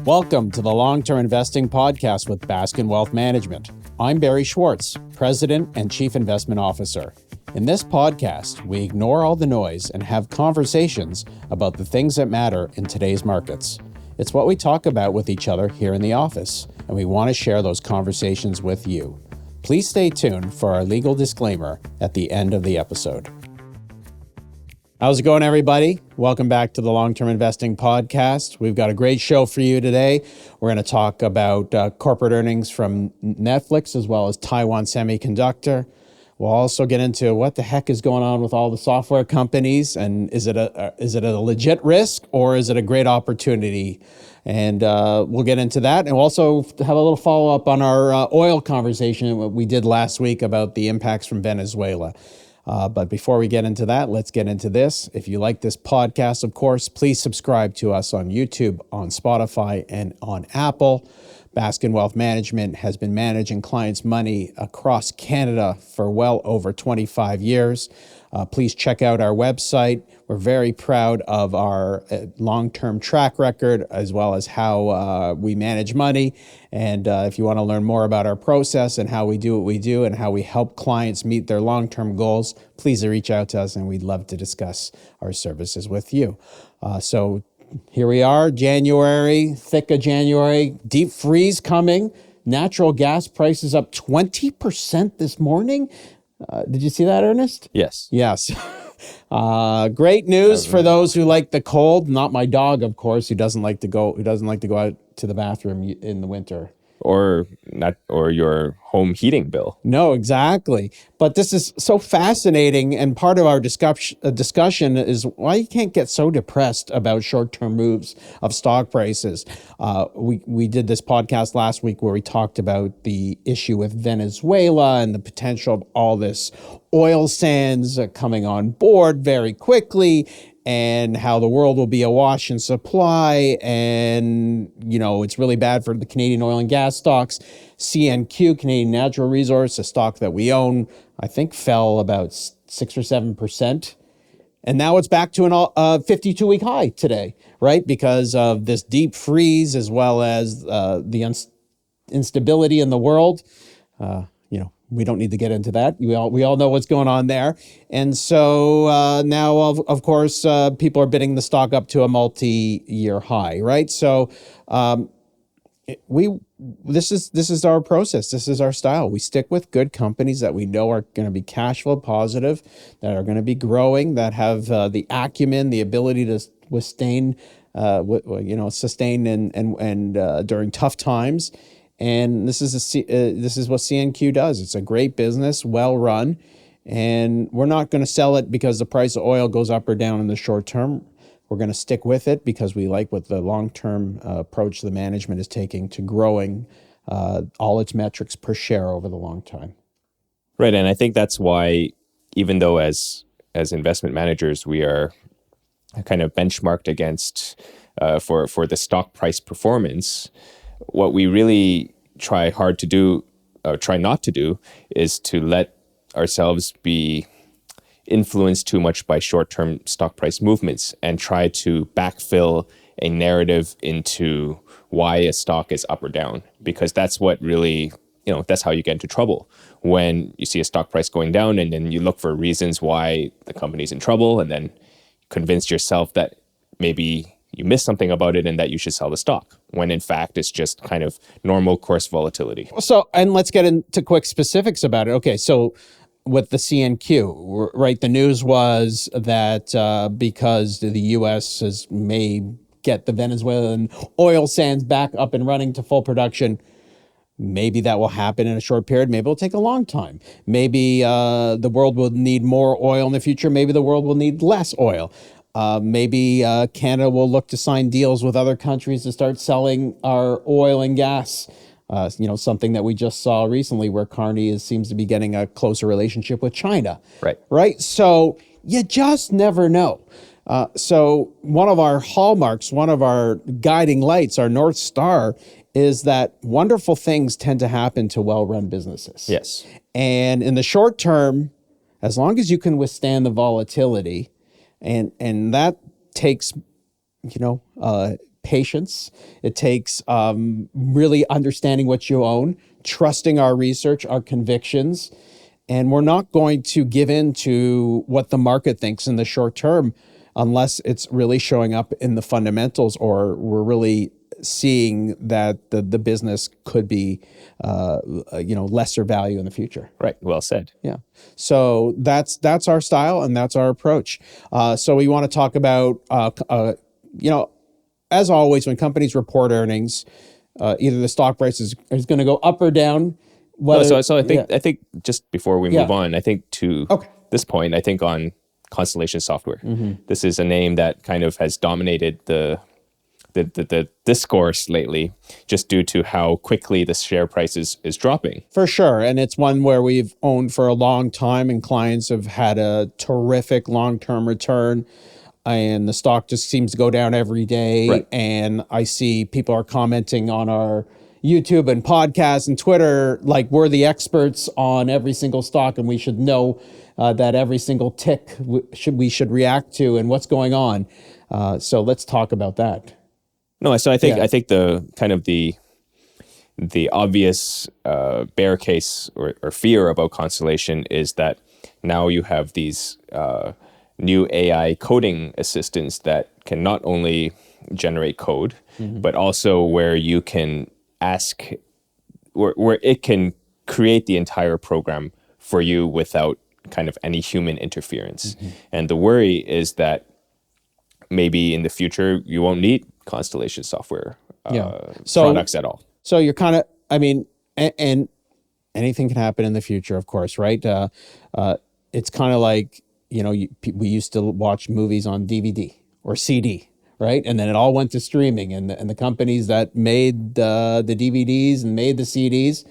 Welcome to the Long-Term Investing Podcast with Baskin Wealth Management. I'm Barry Schwartz, President and Chief Investment Officer. In this podcast, we ignore all the noise and have conversations about the things that matter in today's markets. It's what we talk about with each other here in the office, and we want to share those conversations with you. Please stay tuned for our legal disclaimer at the end of the episode. How's it going, everybody? Welcome back to the Long-Term Investing Podcast. We've got a great show for you today. We're going to talk about corporate earnings from Netflix as well as Taiwan Semiconductor. We'll also get into what the heck is going on with all the software companies, and is it a legit risk or is it a great opportunity? And we'll get into that, and we'll also have a little follow-up on our oil conversation we did last week about the impacts from Venezuela. But before we get into that, let's get into this. If you like this podcast, of course, please subscribe to us on YouTube, on Spotify, and on Apple. Baskin Wealth Management has been managing clients' money across Canada for well over 25 years. Please check out our website. We're very proud of our long-term track record as well as how we manage money. And if you want to learn more about our process and how we do what we do and how we help clients meet their long-term goals, please reach out to us and we'd love to discuss our services with you. So here we are, January, thick of January, deep freeze coming. Natural gas prices up 20% this morning. Did you see that, Ernest? Yes. Yes. Great news for those who like the cold. Not my dog, of course, who doesn't like to go out to the bathroom in the winter. Or your home heating bill. No, exactly. But this is so fascinating, and part of our discussion is why you can't get so depressed about short-term moves of stock prices. We did this podcast last week where we talked about the issue with Venezuela and the potential of all this oil sands coming on board very quickly, and how the world will be awash in supply, and it's really bad for the Canadian oil and gas stocks. CNQ, Canadian Natural Resource, a stock that we own, I think fell about 6 or 7%. And now it's back to a 52-week high today, right? Because of this deep freeze as well as the instability in the world. We don't need to get into that. We all know what's going on there. And so now, of course, people are bidding the stock up to a multi-year high, right? So this is our process. This is our style. We stick with good companies that we know are going to be cash flow positive, that are going to be growing, that have the acumen, the ability to sustain and during tough times. And this is what CNQ does. It's a great business, well run, and we're not going to sell it because the price of oil goes up or down in the short term. We're going to stick with it because we like what the long-term approach the management is taking to growing all its metrics per share over the long time. Right, and I think that's why, even though as investment managers we are kind of benchmarked against for the stock price performance, what we really try not to do, is to let ourselves be influenced too much by short-term stock price movements and try to backfill a narrative into why a stock is up or down, because that's what really, that's how you get into trouble. When you see a stock price going down and then you look for reasons why the company's in trouble and then convince yourself that maybe you missed something about it and that you should sell the stock, when in fact it's just kind of normal course volatility. So, and let's get into quick specifics about it. Okay, so with the CNQ, right, the news was that because the U.S. may get the Venezuelan oil sands back up and running to full production, maybe that will happen in a short period. Maybe it'll take a long time. Maybe the world will need more oil in the future. Maybe the world will need less oil. Maybe Canada will look to sign deals with other countries to start selling our oil and gas. Something that we just saw recently where Carney seems to be getting a closer relationship with China. Right. So you just never know. So one of our hallmarks, one of our guiding lights, our North Star, is that wonderful things tend to happen to well-run businesses. Yes. And in the short term, as long as you can withstand the volatility, and that takes patience. It takes really understanding what you own, trusting our research, our convictions. And we're not going to give in to what the market thinks in the short term unless it's really showing up in the fundamentals, or we're really seeing that the business could be lesser value in the future. Right. Well said. Yeah. So that's our style and that's our approach. So we want to talk about as always, when companies report earnings, either the stock price is going to go up or down. So I think just before we move on, I think to this point, I think on Constellation Software, this is a name that kind of has dominated the discourse lately, just due to how quickly the share price is dropping. For sure. And it's one where we've owned for a long time and clients have had a terrific long-term return. And the stock just seems to go down every day. Right. And I see people are commenting on our YouTube and podcasts and Twitter like we're the experts on every single stock and we should know that every single tick we should react to and what's going on. So let's talk about that. No, so I think the kind of the obvious bear case or fear about Constellation is that now you have these new AI coding assistants that can not only generate code, but also where you can ask, where it can create the entire program for you without kind of any human interference. And the worry is that maybe in the future you won't need Constellation Software products at all. So you're kind of, and anything can happen in the future, of course, right? It's kind of like, we used to watch movies on DVD or CD, right? And then it all went to streaming, and the companies that made the DVDs and made the CDs,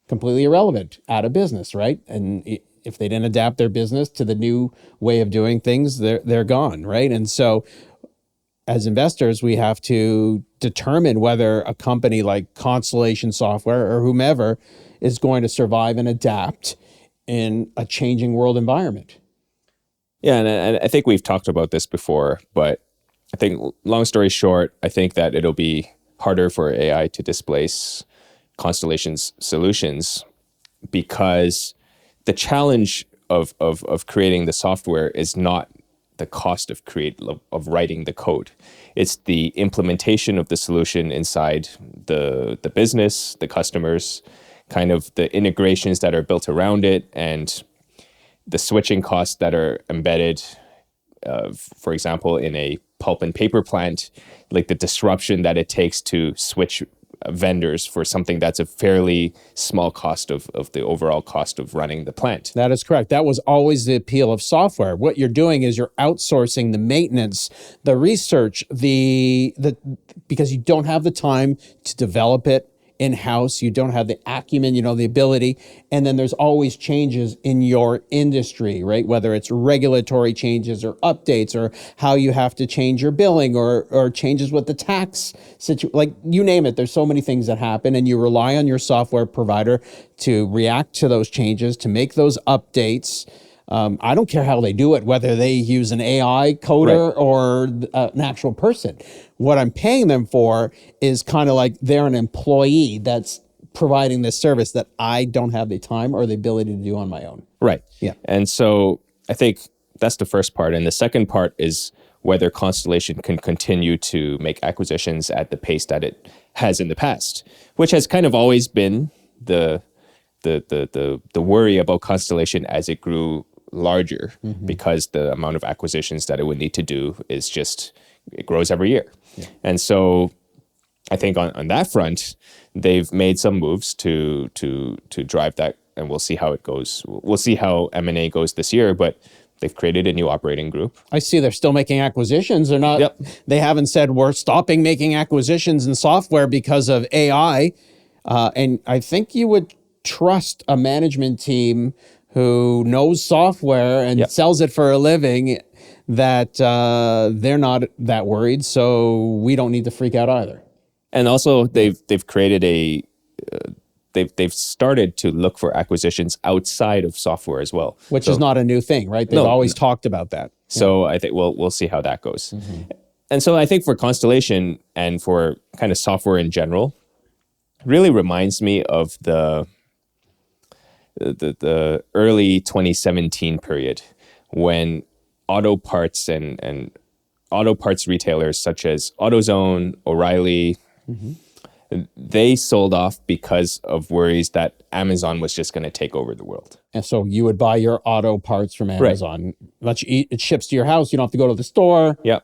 completely irrelevant, out of business, right? And if they didn't adapt their business to the new way of doing things, they're gone, right? And so as investors, we have to determine whether a company like Constellation Software or whomever is going to survive and adapt in a changing world environment. Yeah, and I think we've talked about this before, but I think, long story short, I think that it'll be harder for AI to displace Constellation's solutions, because the challenge of creating the software is not the cost of writing the code. It's the implementation of the solution inside the business, the customers, kind of the integrations that are built around it, and the switching costs that are embedded, for example, in a pulp and paper plant, like the disruption that it takes to switch vendors for something that's a fairly small cost of the overall cost of running the plant. That is correct. That was always the appeal of software. What you're doing is you're outsourcing the maintenance, the research, because you don't have the time to develop it in-house. You don't have the acumen, the ability. And then there's always changes in your industry, right? Whether it's regulatory changes or updates or how you have to change your billing or changes with the tax situation, like you name it. There's so many things that happen, and you rely on your software provider to react to those changes, to make those updates. I don't care how they do it, whether they use an AI coder or an actual person. What I'm paying them for is kind of like they're an employee that's providing this service that I don't have the time or the ability to do on my own. Right. Yeah. And so I think that's the first part. And the second part is whether Constellation can continue to make acquisitions at the pace that it has in the past, which has kind of always been the worry about Constellation as it grew larger, because the amount of acquisitions that it would need to do is just, it grows every year. Yeah. And so I think on that front, they've made some moves to drive that, and we'll see how it goes. We'll see how M&A goes this year, but they've created a new operating group. I see they're still making acquisitions. They're not, They haven't said we're stopping making acquisitions in software because of AI. And I think you would trust a management team who knows software and sells it for a living, that they're not that worried. So we don't need to freak out either. And also they've created they've started to look for acquisitions outside of software as well. Which is not a new thing, right? They've always talked about that. So I think we'll see how that goes. And so I think for Constellation and for kind of software in general, really reminds me of the early 2017 period when auto parts and auto parts retailers such as AutoZone, O'Reilly, they sold off because of worries that Amazon was just going to take over the world. And so you would buy your auto parts from Amazon. Right. It ships to your house. You don't have to go to the store. Yeah.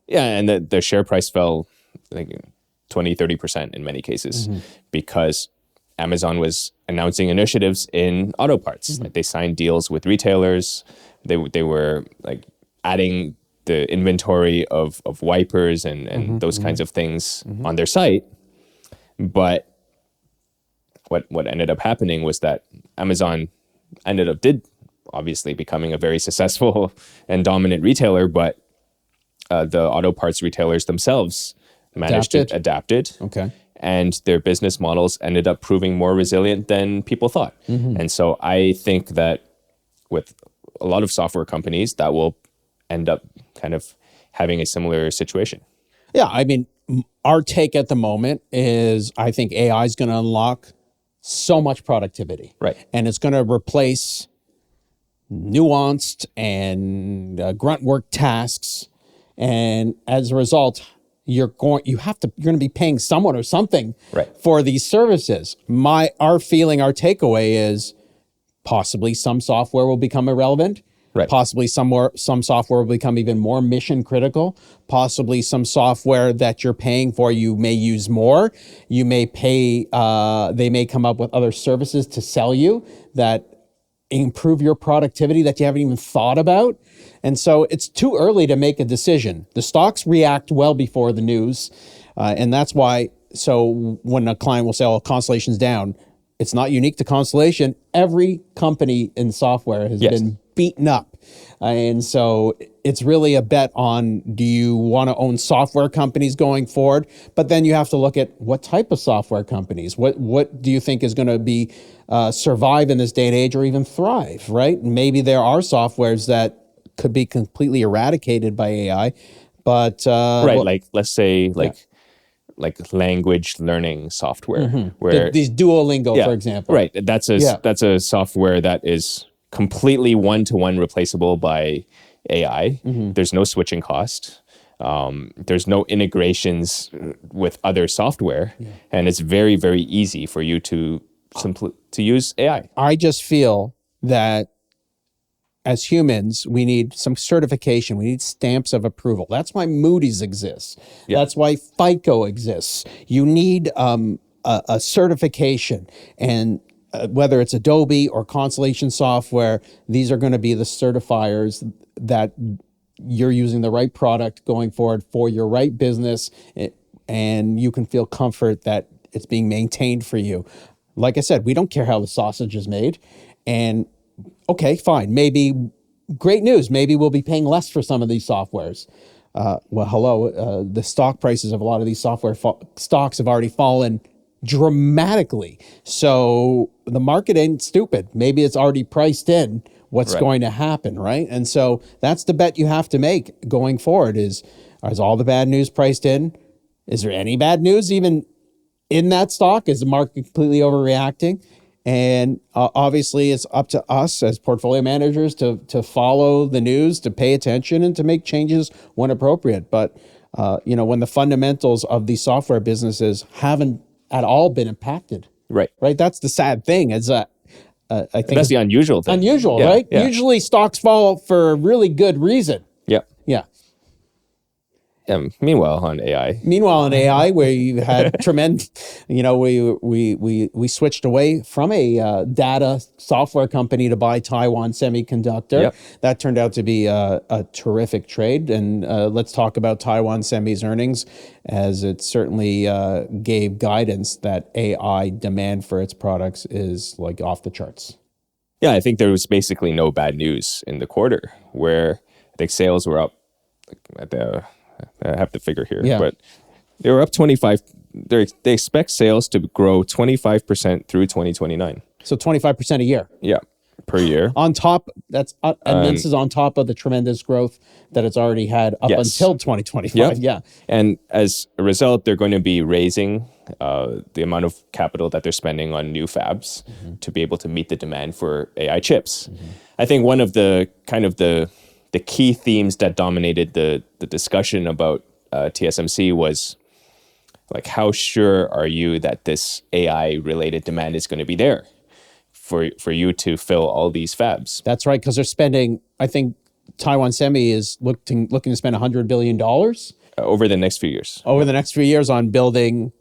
And the share price fell like 20, 30% in many cases because Amazon was announcing initiatives in auto parts. Like they signed deals with retailers. They were like adding the inventory of wipers and those kinds of things on their site. But what ended up happening was that Amazon did obviously becoming a very successful and dominant retailer, but the auto parts retailers themselves managed to adapt it. Okay. And their business models ended up proving more resilient than people thought. And so I think that with a lot of software companies, that will end up kind of having a similar situation. Yeah, I mean, our take at the moment is I think AI is going to unlock so much productivity. Right. And it's going to replace nuanced and grunt work tasks. And as a result, you're going to be paying someone or something for these services. Our takeaway is possibly some software will become irrelevant. Right. Possibly some software will become even more mission critical. Possibly some software that you're paying for, you may use more. You may pay, they may come up with other services to sell you that improve your productivity that you haven't even thought about. And so it's too early to make a decision. The stocks react well before the news. And that's why, so when a client will say, oh, Constellation's down, it's not unique to Constellation. Every company in software has been beaten up. And so it's really a bet on, do you want to own software companies going forward? But then you have to look at what type of software companies. What do you think is going to be survive in this day and age or even thrive, right? Maybe there are softwares that could be completely eradicated by AI, but... like let's say like language learning software where these Duolingo, for example. Right. That's a software that is completely one-to-one replaceable by AI. There's no switching cost. There's no integrations with other software. And it's very, very easy for you to use AI. I just feel that as humans, we need some certification. We need stamps of approval. That's why Moody's exists. That's why FICO exists. You need a certification. And whether it's Adobe or Constellation Software, these are going to be the certifiers that you're using the right product going forward for your right business, and you can feel comfort that it's being maintained for you. Like I said, we don't care how the sausage is made. And okay, fine. Maybe great news. Maybe we'll be paying less for some of these softwares. The stock prices of a lot of these software stocks have already fallen dramatically. So the market ain't stupid. Maybe it's already priced in what's going to happen, right? And so that's the bet you have to make going forward is all the bad news priced in? Is there any bad news even in that stock? Is the market completely overreacting? And obviously, it's up to us as portfolio managers to follow the news, to pay attention, and to make changes when appropriate. But when the fundamentals of these software businesses haven't at all been impacted, right? That's the sad thing. Is I think that's the unusual thing. Right? Yeah. Usually, stocks fall for a really good reason. Yeah. Meanwhile, on AI, where you had tremendous, we switched away from a data software company to buy Taiwan Semiconductor. That turned out to be a terrific trade. And let's talk about Taiwan Semi's earnings, as it certainly gave guidance that AI demand for its products is like off the charts. Yeah, I think there was basically no bad news in the quarter, where I think sales were up at I have the figure here, but they were up 25. They expect sales to grow 25% through 2029. So 25% a year. Yeah. per year. On top, and this is on top of the tremendous growth that it's already had up until 2025. Yep. Yeah. And as a result, they're going to be raising the amount of capital that they're spending on new fabs to be able to meet the demand for AI chips. I think one of the the key themes that dominated the discussion about TSMC was like, how sure are you that this AI related demand is going to be there for you to fill all these fabs? That's right, because they're spending, I think Taiwan Semi is looking to spend $100 billion over the next few years. Over the next few years on building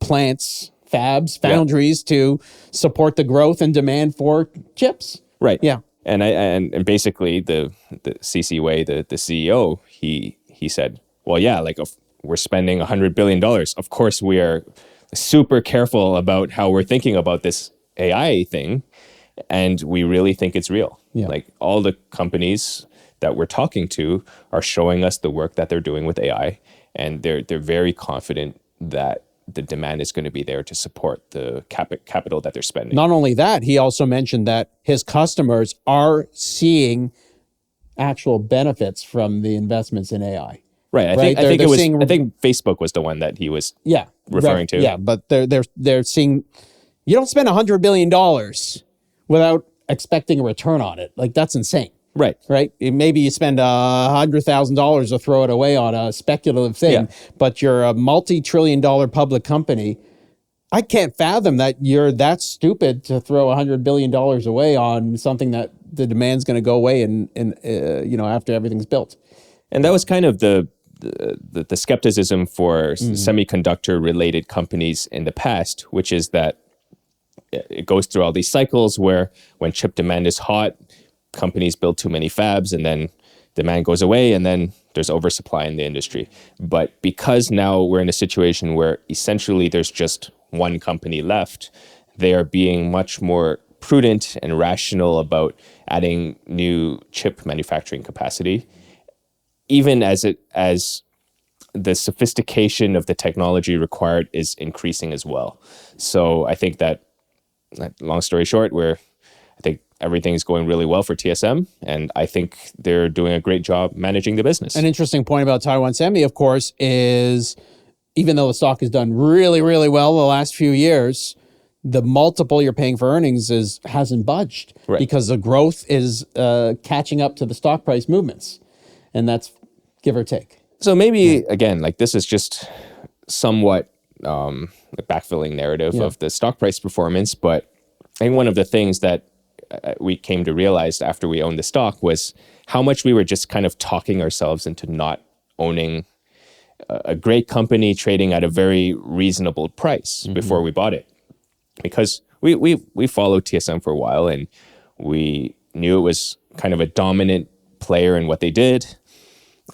plants, fabs, foundries to support the growth and demand for chips. Right. Yeah. And basically the CC Wei, the CEO, he said, well, yeah, like if we're spending $100 billion. Of course, we are super careful about how we're thinking about this AI thing. And we really think it's real. Yeah. Like all the companies that we're talking to are showing us the work that they're doing with AI. And they're very confident that the demand is going to be there to support the capital that they're spending. Not only that, he also mentioned that his customers are seeing actual benefits from the investments in AI. Right. I think Facebook was the one that he was referring to. Yeah, but they're seeing, you don't spend $100 billion without expecting a return on it. Like, that's insane. Right. Right. Maybe you spend $100,000 to throw it away on a speculative thing, but you're a multi-trillion-dollar public company. I can't fathom that you're that stupid to throw $100 billion away on something that the demand's going to go away in after everything's built. And that was kind of the skepticism for semiconductor related companies in the past, which is that it goes through all these cycles where when chip demand is hot, companies build too many fabs and then demand goes away and then there's oversupply in the industry. But because now we're in a situation where essentially there's just one company left, they are being much more prudent and rational about adding new chip manufacturing capacity, even as the sophistication of the technology required is increasing as well. So I think that, long story short, I think everything's going really well for TSM, and I think they're doing a great job managing the business. An interesting point about Taiwan Semi, of course, is even though the stock has done really, really well the last few years, the multiple you're paying for earnings hasn't budged because the growth is catching up to the stock price movements, and that's give or take. So maybe, again, like this is just somewhat a backfilling narrative of the stock price performance, but I think one of the things that we came to realize after we owned the stock was how much we were just kind of talking ourselves into not owning a great company trading at a very reasonable price before we bought it. Because we followed TSM for a while and we knew it was kind of a dominant player in what they did.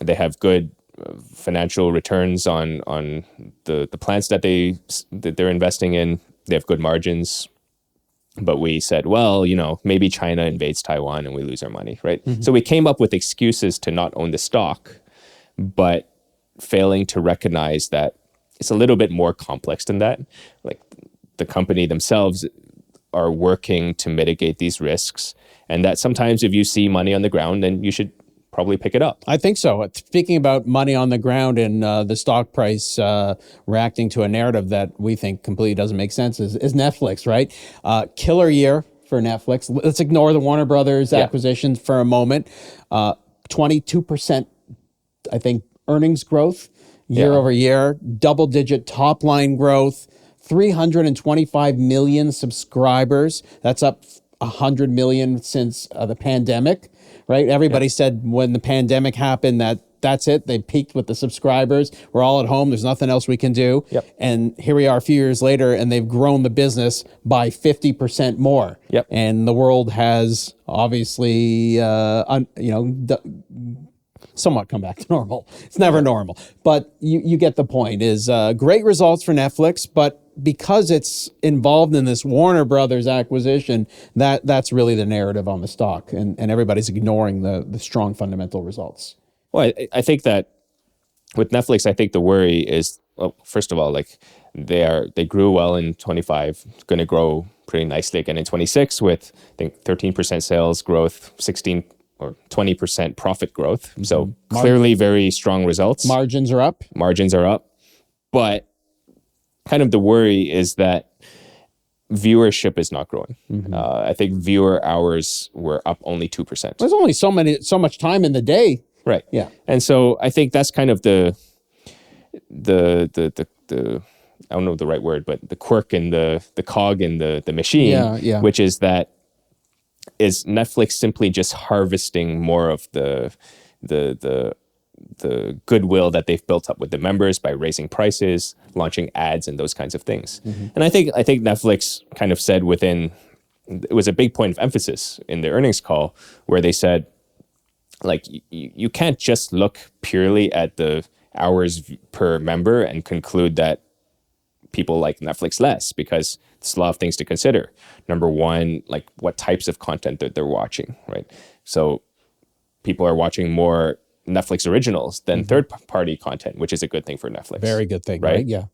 They have good financial returns on the plants that they're investing in. They have good margins. But we said, well, maybe China invades Taiwan and we lose our money, right? So we came up with excuses to not own the stock, but failing to recognize that it's a little bit more complex than that. Like the company themselves are working to mitigate these risks, and that sometimes if you see money on the ground, then you should probably pick it up. I think so. Speaking about money on the ground and the stock price reacting to a narrative that we think completely doesn't make sense is Netflix, right? Killer year for Netflix. Let's ignore the Warner Brothers acquisition for a moment. 22%, I think, earnings growth year over year, double-digit top-line growth, 325 million subscribers. That's up 100 million since the pandemic. Right? Everybody said when the pandemic happened that's it. They peaked with the subscribers. We're all at home. There's nothing else we can do. And here we are a few years later, and they've grown the business by 50% more. And the world has obviously, somewhat come back to normal. It's never normal. But you get the point. Is great results for Netflix, but because it's involved in this Warner Brothers acquisition, that's really the narrative on the stock, and everybody's ignoring the strong fundamental results. Well, I think that with Netflix, I think the worry is, well, first of all, like They grew well in 25, going to grow pretty nicely again in 26 with, I think, 13% sales growth, 16 or 20% profit growth. So clearly very strong results. Margins are up. Margins are up. But kind of the worry is that viewership is not growing. I think viewer hours were up only 2%. There's only so much time in the day. Right. Yeah. And so I think that's kind of the I don't know the right word, but the quirk in the cog in the machine, which is that is Netflix simply just harvesting more of the goodwill that they've built up with the members by raising prices, launching ads, and those kinds of things. And I think Netflix kind of said it was a big point of emphasis in their earnings call where they said, like, you can't just look purely at the hours per member and conclude that people like Netflix less, because there's a lot of things to consider. Number one, like what types of content that they're watching, right? So people are watching more Netflix originals than third-party content, which is a good thing for Netflix. Very good thing, right? Yeah.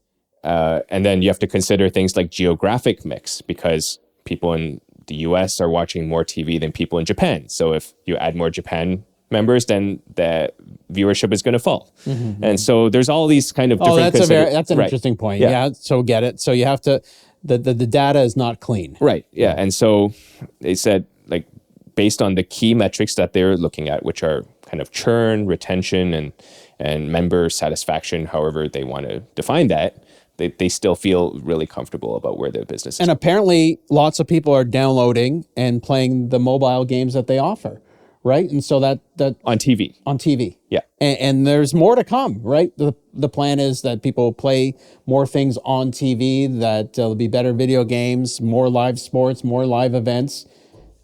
And then you have to consider things like geographic mix, because people in the US are watching more TV than people in Japan. So if you add more Japan members, then the viewership is going to fall. And so there's all these kind of different that's an interesting point. Yeah. So get it. So you have to, the data is not clean. Right. Yeah. And so they said, like, based on the key metrics that they're looking at, which are kind of churn, retention, and member satisfaction, however they want to define that, they still feel really comfortable about where their business is. And apparently lots of people are downloading and playing the mobile games that they offer, right? And so that on TV. On TV. Yeah. And there's more to come, right? The plan is that people play more things on TV, that there'll be better video games, more live sports, more live events.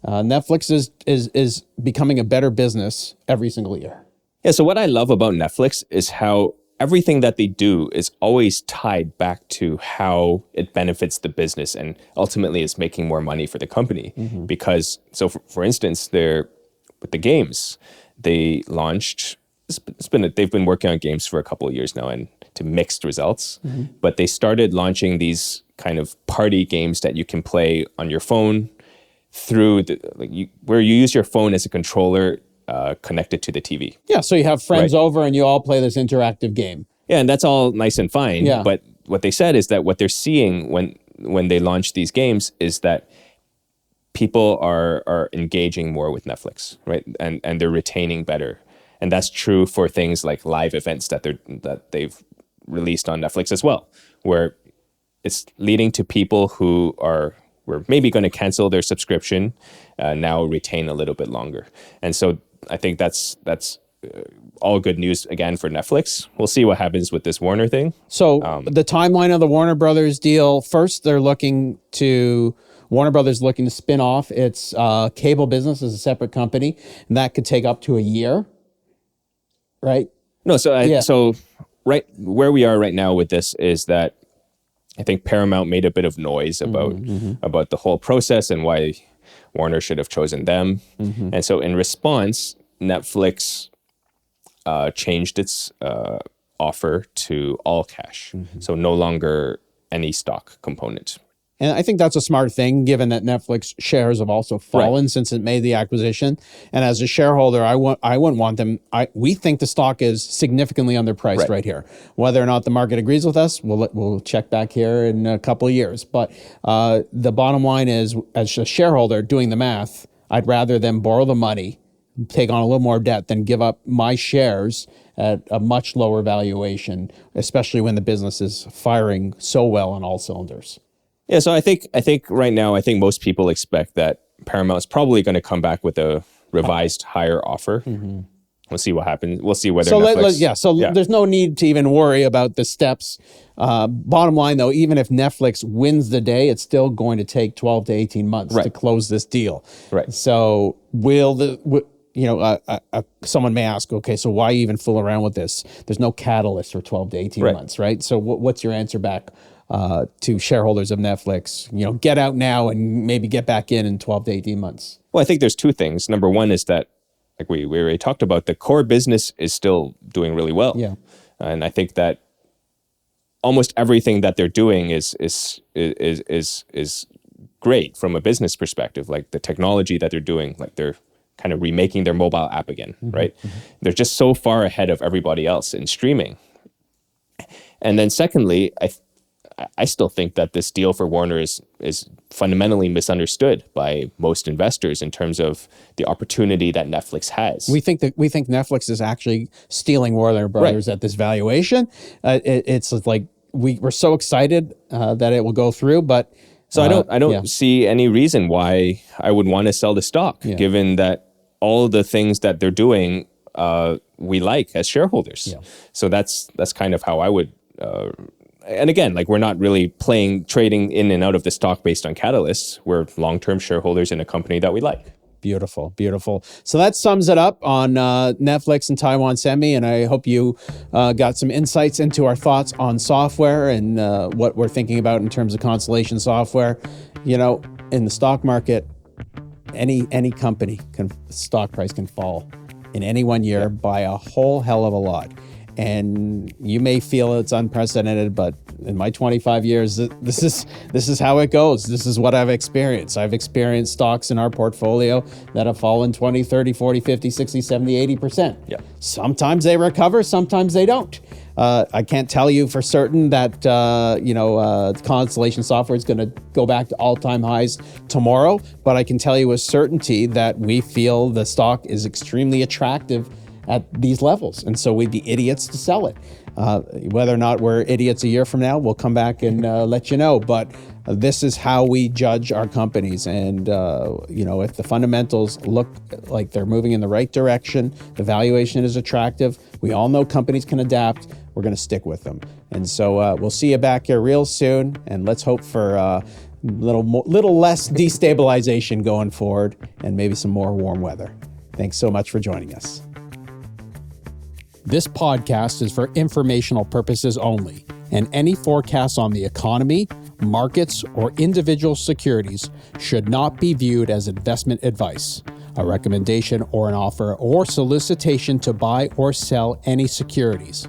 Netflix is becoming a better business every single year. Yeah, so what I love about Netflix is how everything that they do is always tied back to how it benefits the business and ultimately is making more money for the company. Because, so for instance, with the games, they launched, they've been working on games for a couple of years now and to mixed results, but they started launching these kind of party games that you can play on your phone through where you use your phone as a controller connected to the TV. Yeah, so you have friends over and you all play this interactive game. Yeah, and that's all nice and fine. Yeah. But what they said is that what they're seeing when they launch these games is that people are engaging more with Netflix, right? And they're retaining better. And that's true for things like live events that they've released on Netflix as well, where it's leading to people who were maybe going to cancel their subscription, now retain a little bit longer. And so I think that's all good news again for Netflix. We'll see what happens with this Warner thing. So the timeline of the Warner Brothers deal, first Warner Brothers looking to spin off its cable business as a separate company, and that could take up to a year, right? No, so right where we are right now with this is that I think Paramount made a bit of noise about the whole process and why Warner should have chosen them. And so in response, Netflix changed its offer to all cash. So no longer any stock component. And I think that's a smart thing, given that Netflix shares have also fallen since it made the acquisition. And as a shareholder, I wouldn't want them. We think the stock is significantly underpriced right here. Whether or not the market agrees with us, we'll check back here in a couple of years. But the bottom line is, as a shareholder doing the math, I'd rather them borrow the money, take on a little more debt, than give up my shares at a much lower valuation, especially when the business is firing so well on all cylinders. Yeah, so I think right now, I think most people expect that Paramount's probably going to come back with a revised higher offer. We'll see what happens. We'll see whether Netflix... There's no need to even worry about the steps. Bottom line, though, even if Netflix wins the day, it's still going to take 12 to 18 months to close this deal. Right. So someone may ask, okay, so why even fool around with this? There's no catalyst for 12 to 18 months, right? So what's your answer back to shareholders of Netflix? Get out now and maybe get back in 12 to 18 months. Well, I think there's two things. Number one is that, like we already talked about, the core business is still doing really well. Yeah. And I think that almost everything that they're doing is great from a business perspective. Like the technology that they're doing, like they're kind of remaking their mobile app again, right? They're just so far ahead of everybody else in streaming. And then secondly, I still think that this deal for Warner is fundamentally misunderstood by most investors in terms of the opportunity that Netflix has. We think Netflix is actually stealing Warner Brothers at this valuation. It's like we're so excited that it will go through, but so I don't see any reason why I would want to sell the stock, given that all the things that they're doing we like as shareholders. Yeah. So that's kind of how I would. And again, like we're not really trading in and out of the stock based on catalysts. We're long-term shareholders in a company that we like. Beautiful, beautiful. So that sums it up on Netflix and Taiwan Semi, and I hope you got some insights into our thoughts on software and what we're thinking about in terms of Constellation Software. You know, in the stock market, any company stock price can fall in any one year by a whole hell of a lot. And you may feel it's unprecedented, but in my 25 years, this is how it goes. This is what I've experienced. I've experienced stocks in our portfolio that have fallen 20, 30, 40, 50, 60, 70, 80%. Yeah. Sometimes they recover, sometimes they don't. I can't tell you for certain that Constellation Software is going to go back to all-time highs tomorrow, but I can tell you with certainty that we feel the stock is extremely attractive at these levels, and so we'd be idiots to sell it. Whether or not we're idiots a year from now, we'll come back and let you know. But this is how we judge our companies, and if the fundamentals look like they're moving in the right direction, the valuation is attractive. We all know companies can adapt. We're going to stick with them, and so we'll see you back here real soon. And let's hope for little less destabilization going forward, and maybe some more warm weather. Thanks so much for joining us. This podcast is for informational purposes only, and any forecasts on the economy, markets, or individual securities should not be viewed as investment advice, a recommendation or an offer or solicitation to buy or sell any securities.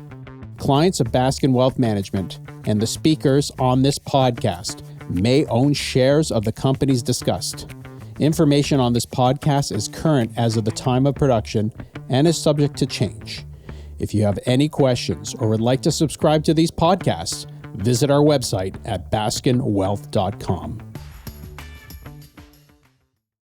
Clients of Baskin Wealth Management and the speakers on this podcast may own shares of the companies discussed. Information on this podcast is current as of the time of production and is subject to change. If you have any questions or would like to subscribe to these podcasts, visit our website at baskinwealth.com.